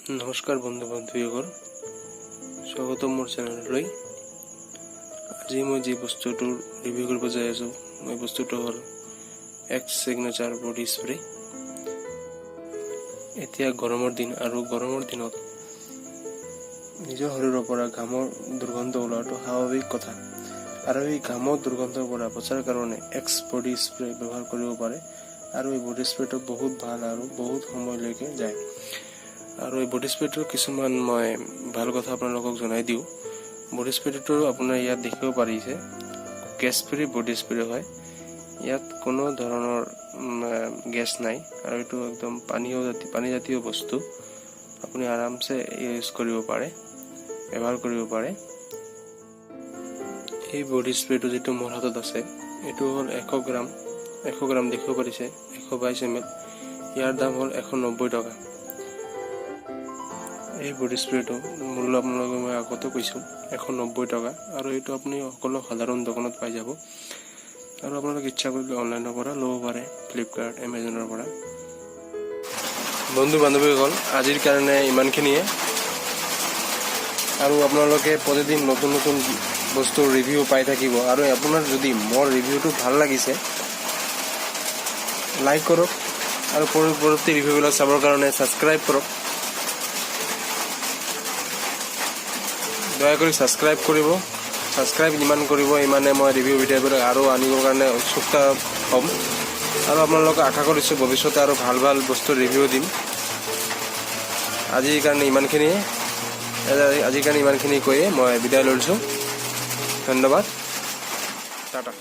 নমস্কাৰ বন্ধু বান্ধৱীসকল, স্বাগতম মোৰ চেনেললৈ। আজি মই যি বস্তুটোৰ ৰিভিউ কৰিব যাই আছোঁ, মই বস্তুটো হ'ল এক্স চিগনেচাৰ বডি স্প্ৰে। এতিয়া গৰমৰ দিন, আৰু গৰমৰ দিনত নিজৰ শৰীৰৰ পৰা ঘামৰ দুৰ্গন্ধ ওলোৱাটো স্বাভাৱিক কথা। আৰু এই ঘামৰ দুৰ্গন্ধৰ পৰা বচাৰ কাৰণে এক্স বডি স্প্ৰে ব্যৱহাৰ কৰিব পাৰে। আৰু এই বডি স্প্ৰেটো বহুত ভাল আৰু বহুত সময়লৈকে যায়। আৰু এই বডি স্প্ৰেটোৰ কিছুমান মই ভাল কথা আপোনালোকক জনাই দিওঁ। বডি স্প্ৰেটো আপোনাৰ ইয়াত দেখিব পাৰিছে গেছ ফ্ৰী বডি স্প্ৰে হয়। ইয়াত কোনো ধৰণৰ গেছ নাই, আৰু এইটো একদম পানীজাতীয় বস্তু। আপুনি আৰামছে ইউজ কৰিব পাৰে, ব্যৱহাৰ কৰিব পাৰে। এই বডি স্প্ৰেটো যিটো মোৰ হাতত আছে, এইটো হ'ল 100 গ্ৰাম দেখিব পাৰিছে, 122 ml। ইয়াৰ দাম হ'ল 190 টকা। এই বডি স্প্ৰেটো মূল্য আপোনালোকে মই আগতে কৈছোঁ 190 টকা, আৰু এইটো আপুনি সকলো সাধাৰণ দোকানত পাই যাব। আৰু আপোনালোকে ইচ্ছা কৰিলে অনলাইনৰ পৰা ল'ব পাৰে, ফ্লিপকাৰ্ট, এমাজনৰ পৰা। বন্ধু বান্ধৱীসকল, আজিৰ কাৰণে ইমানখিনিয়ে। আৰু আপোনালোকে প্ৰতিদিন নতুন নতুন বস্তুৰ ৰিভিউ পাই থাকিব। আৰু আপোনাৰ যদি মোৰ ৰিভিউটো ভাল লাগিছে, লাইক কৰক, আৰু পৰৱৰ্তী ৰিভিউবিলাক চাবৰ কাৰণে ছাবস্ক্ৰাইব কৰক। দয়া কৰি ছাবস্ক্ৰাইব কৰিব। ছাবস্ক্ৰাইব যিমান কৰিব, ইমানে মই ৰিভিউ ভিডিঅ'বিলাক আৰু আনিবৰ কাৰণে উৎসুকতা হ'ম। আৰু আপোনালোকে আশা কৰিছোঁ ভৱিষ্যতে আৰু ভাল ভাল বস্তুৰ ৰিভিউ দিম। আজিৰ কাৰণে ইমানখিনি কৈয়ে মই বিদায় লৈছোঁ। ধন্যবাদ, টাটা।